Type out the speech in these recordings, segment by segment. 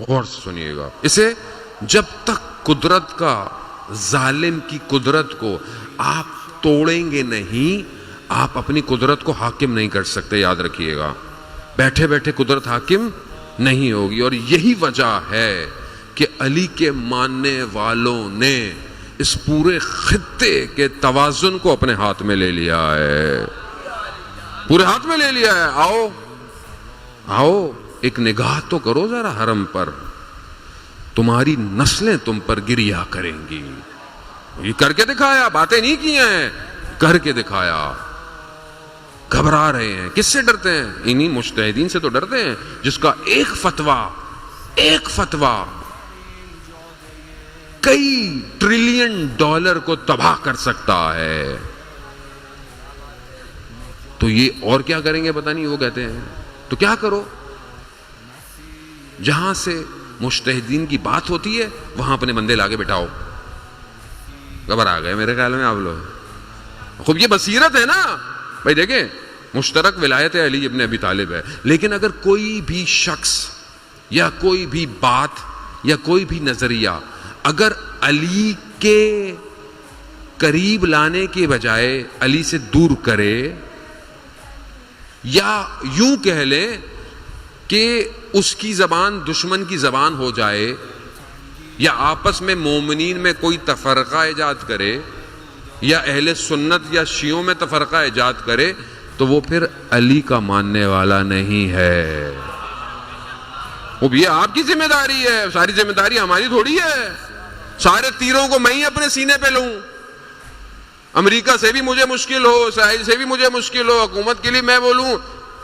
غور سے سنیے گا اسے. جب تک قدرت کا ظالم کی قدرت کو آپ توڑیں گے نہیں, آپ اپنی قدرت کو حاکم نہیں کر سکتے. یاد رکھیے گا, بیٹھے بیٹھے قدرت حاکم نہیں ہوگی. اور یہی وجہ ہے کہ علی کے ماننے والوں نے اس پورے خطے کے توازن کو اپنے ہاتھ میں لے لیا ہے, پورے ہاتھ میں لے لیا ہے. آؤ آؤ ایک نگاہ تو کرو ذرا حرم پر, تمہاری نسلیں تم پر گریا کریں گی. یہ کر کے دکھایا, باتیں نہیں کی ہیں, کر کے دکھایا. گھبرا رہے ہیں, کس سے ڈرتے ہیں؟ انہی مجتہدین سے تو ڈرتے ہیں جس کا ایک فتویٰ کئی ٹریلین ڈالر کو تباہ کر سکتا ہے. تو یہ اور کیا کریں گے پتہ نہیں. وہ کہتے ہیں تو کیا کرو, جہاں سے مجتہدین کی بات ہوتی ہے وہاں اپنے بندے لاگے بٹھاؤ. گھبرا گئے میرے خیال میں آپ لوگ. خوب یہ بصیرت ہے نا بھائی. دیکھیں, مشترک ولایت علی ابن ابی طالب ہے, لیکن اگر کوئی بھی شخص یا کوئی بھی بات یا کوئی بھی نظریہ اگر علی کے قریب لانے کے بجائے علی سے دور کرے, یا یوں کہہ لیں کہ اس کی زبان دشمن کی زبان ہو جائے, یا آپس میں مومنین میں کوئی تفرقہ ایجاد کرے, یا اہل سنت یا شیعوں میں تفرقہ ایجاد کرے, تو وہ پھر علی کا ماننے والا نہیں ہے. وہ بھی آپ کی ذمہ داری ہے, ساری ذمہ داری ہماری تھوڑی ہے. سارے تیروں کو میں ہی اپنے سینے پہ لوں. امریکہ سے بھی مجھے مشکل ہو, اسرائیل سے بھی مجھے مشکل ہو, حکومت کے لیے میں بولوں,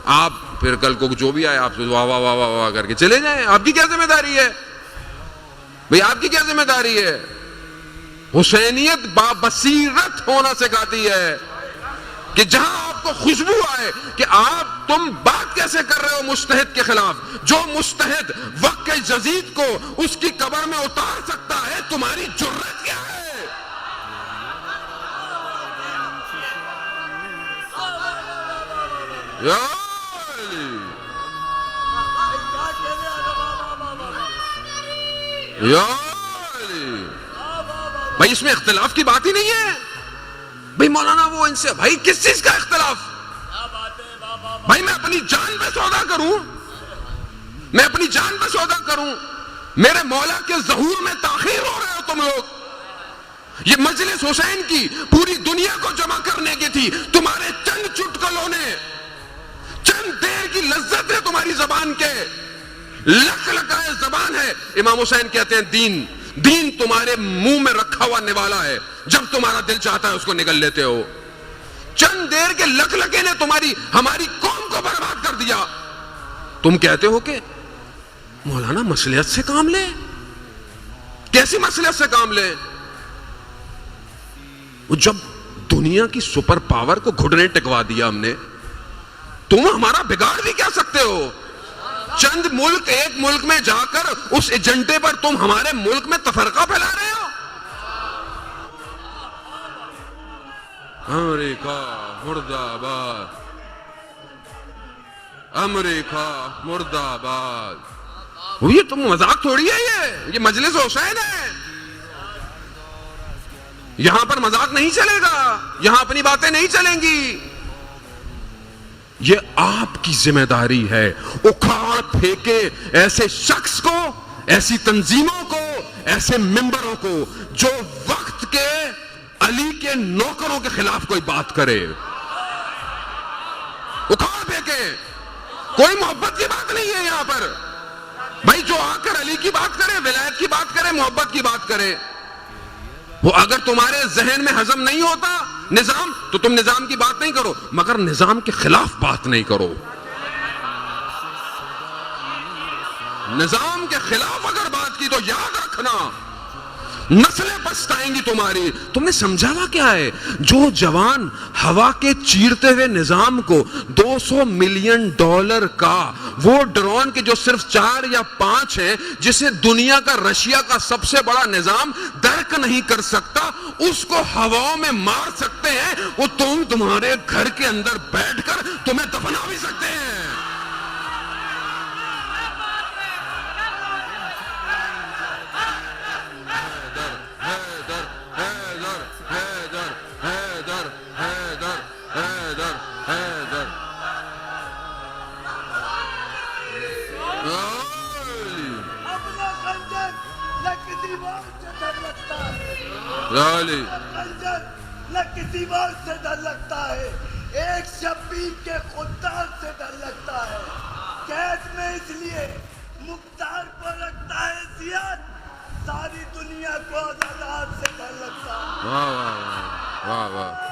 آپ پھر کل کو جو بھی آئے آپ سے واہ واہ واہ واہ واہ کر کے چلے جائیں. آپ کی کیا ذمہ داری ہے بھئی, آپ کی کیا ذمہ داری ہے؟ حسینیت بابصیرت ہونا سکھاتی ہے کہ جہاں آپ کو خوشبو آئے کہ تم بات کیسے کر رہے ہو مجتہد کے خلاف, جو مجتہد وقت جزید کو اس کی قبر میں اتار سکتا ہے, تمہاری جرأت کیا ہے؟ یا علی, یا علی. بھائی اس میں اختلاف کی بات ہی نہیں ہے. بھائی مولانا وہ ان سے, بھائی کس چیز کا اختلاف؟ بھائی میں اپنی جان پہ سودا کروں, میں اپنی جان پہ سودا کروں, میرے مولا کے ظہور میں تاخیر ہو رہے ہو تم لوگ. یہ مجلس حسین کی پوری دنیا کو جمع کرنے کی تھی, تمہارے چند چٹکلوں نے, چند دیر کی لذت ہے تمہاری زبان کے, لک لکائے زبان ہے. امام حسین کہتے ہیں دین تمہارے منہ میں رکھا ہوا نوالا ہے, جب تمہارا دل چاہتا ہے اس کو نگل لیتے ہو. چند دیر کے لک لکے نے ہماری قوم کو برباد کر دیا. تم کہتے ہو کہ مولانا مصلحت سے کام لے. کیسی مصلحت سے کام لے؟ جب دنیا کی سپر پاور کو گھٹنے ٹکوا دیا ہم نے, تم ہمارا بگاڑ بھی کیا سکتے ہو؟ چند ملک, ایک ملک میں جا کر اس ایجنڈے پر تم ہمارے ملک میں تفرقہ پھیلا رہے ہو. امریکہ مرد آباد, امریکہ مرد آباد. یہ تم مذاق تھوڑی ہے, یہ مجلس حسین ہے. یہاں پر مذاق نہیں چلے گا, یہاں اپنی باتیں نہیں چلیں گی. یہ آپ کی ذمہ داری ہے, اکھاڑ پھینکے ایسے شخص کو, ایسی تنظیموں کو, ایسے ممبروں کو جو وقت کے علی کے نوکروں کے خلاف کوئی بات کرے. اکھاڑ پھینکے. کوئی محبت کی بات نہیں ہے یہاں پر بھائی. جو آ کر علی کی بات کرے, ولایت کی بات کرے, محبت کی بات کرے, وہ اگر تمہارے ذہن میں ہضم نہیں ہوتا نظام, تو تم نظام کی بات نہیں کرو, مگر نظام کے خلاف بات نہیں کرو. نظام کے خلاف اگر بات کی تو یاد رکھنا نسلیں پچھتائیں گی تمہاری. تم نے سمجھا ہوا کیا ہے؟ جو جوان ہوا کے چیرتے ہوئے نظام کو $200 ملین کا وہ ڈرون کے جو صرف 4 یا 5 ہیں, جسے دنیا کا رشیا کا سب سے بڑا نظام درک نہیں کر سکتا, اس کو ہواؤں میں مار سکتے ہیں. وہ تمہارے گھر کے اندر بیٹھ کر تمہیں دفنا بھی سکتے ہیں. خنجر نہ کسی مار سے ڈر لگتا ہے، لالی خنجر نہ کسی مار سے ڈر لگتا ہے، ایک شبیر کے خوددار سے ڈر لگتا ہے، قید میں اس لیے مختار پر رکھتا ہے حیثیت، ساری دنیا کو آزادات سے ڈر لگتا ہے۔ واہ واہ واہ واہ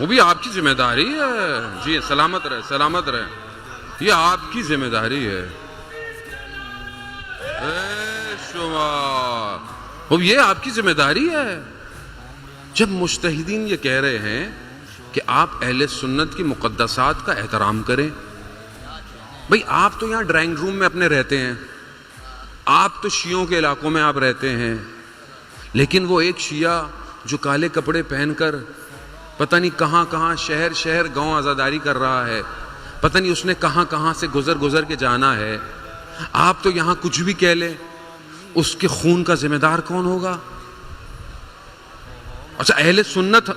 وہ بھی آپ کی ذمہ داری ہے جی، سلامت رہے سلامت رہے، یہ آپ کی ذمہ داری ہے۔ اے شما وہ یہ آپ کی ذمہ داری ہے۔ جب مجتہدین یہ کہہ رہے ہیں کہ آپ اہل سنت کی مقدسات کا احترام کریں، بھئی آپ تو یہاں ڈرائنگ روم میں اپنے رہتے ہیں، آپ تو شیعوں کے علاقوں میں آپ رہتے ہیں، لیکن وہ ایک شیعہ جو کالے کپڑے پہن کر پتہ نہیں کہاں کہاں شہر شہر گاؤں آزاداری کر رہا ہے، پتہ نہیں اس نے کہاں کہاں سے گزر کے جانا ہے، آپ تو یہاں کچھ بھی کہہ لیں، اس کے خون کا ذمہ دار کون ہوگا؟ اچھا اہل سنت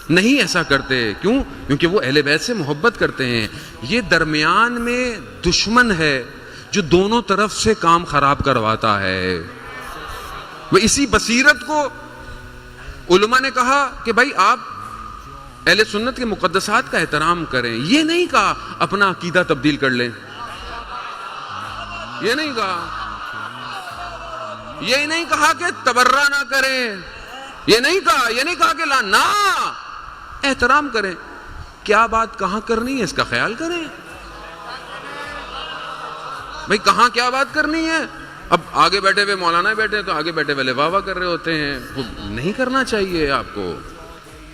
نہیں ایسا کرتے، کیوں؟ کیونکہ وہ اہل بیت سے محبت کرتے ہیں۔ یہ درمیان میں دشمن ہے جو دونوں طرف سے کام خراب کرواتا ہے۔ وہ اسی بصیرت کو علماء نے کہا کہ بھائی آپ اہل سنت کے مقدسات کا احترام کریں، یہ نہیں کہا اپنا عقیدہ تبدیل کر لیں، یہ نہیں کہا کہ تبرہ نہ کریں، یہ نہیں کہا کہ لا نہ، احترام کریں۔ کیا بات کہاں کرنی ہے اس کا خیال کریں، بھئی کہاں کیا بات کرنی ہے۔ اب آگے بیٹھے ہوئے مولانا بیٹھے ہیں تو آگے بیٹھے والے واہ واہ کر رہے ہوتے ہیں، وہ نہیں کرنا چاہیے آپ کو۔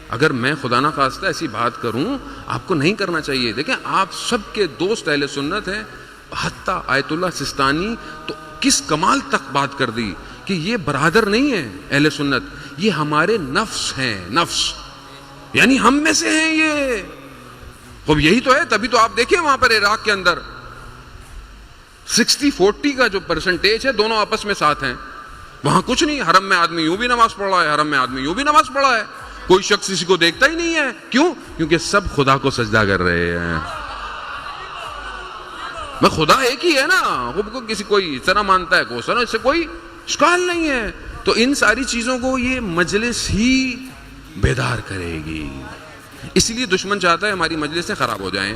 اگر میں خدا نہ خواستہ ایسی بات کروں آپ کو نہیں کرنا چاہیے۔ دیکھیں آپ سب کے دوست اہل سنت ہیں، حتیٰ آیت اللہ سستانی تو کس کمال تک بات کر دی کہ یہ برادر نہیں ہے اہل سنت، یہ ہمارے نفس ہیں، نفس یعنی ہم میں سے ہیں یہ۔ خب یہی تو ہے، تبھی تو آپ دیکھیں وہاں پر عراق کے اندر 60-40 کا جو پرسنٹیج ہے، دونوں آپس میں ساتھ ہیں، وہاں کچھ نہیں، حرم میں آدمی یوں بھی نماز پڑھ رہا ہے، حرم میں آدمی یوں بھی نماز پڑھا ہے، کوئی شخص کسی کو دیکھتا ہی نہیں ہے۔ کیوں؟ کیونکہ سب خدا کو سجدہ کر رہے ہیں۔ میں خدا ایک ہی ہے نا، کسی کوئی اس طرح مانتا ہے، کوئی اس سے کوئی اشکال نہیں ہے۔ تو ان ساری چیزوں کو یہ مجلس ہی بیدار کرے گی، اس لیے دشمن چاہتا ہے ہماری مجلسیں خراب ہو جائیں،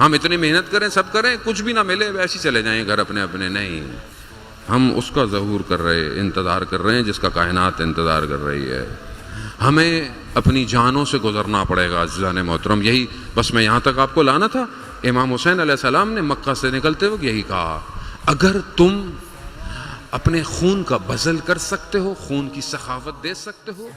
ہم اتنی محنت کریں، سب کریں، کچھ بھی نہ ملے، ویسے ہی چلے جائیں گھر اپنے اپنے۔ نہیں، ہم اس کا ظہور کر رہے، انتظار کر رہے ہیں جس کا کائنات انتظار کر رہی ہے۔ ہمیں اپنی جانوں سے گزرنا پڑے گا عزیزان محترم۔ یہی بس میں یہاں تک آپ کو لانا تھا۔ امام حسین علیہ السلام نے مکہ سے نکلتے وقت یہی کہا، اگر تم اپنے خون کا بذل کر سکتے ہو، خون کی سخاوت دے سکتے ہو،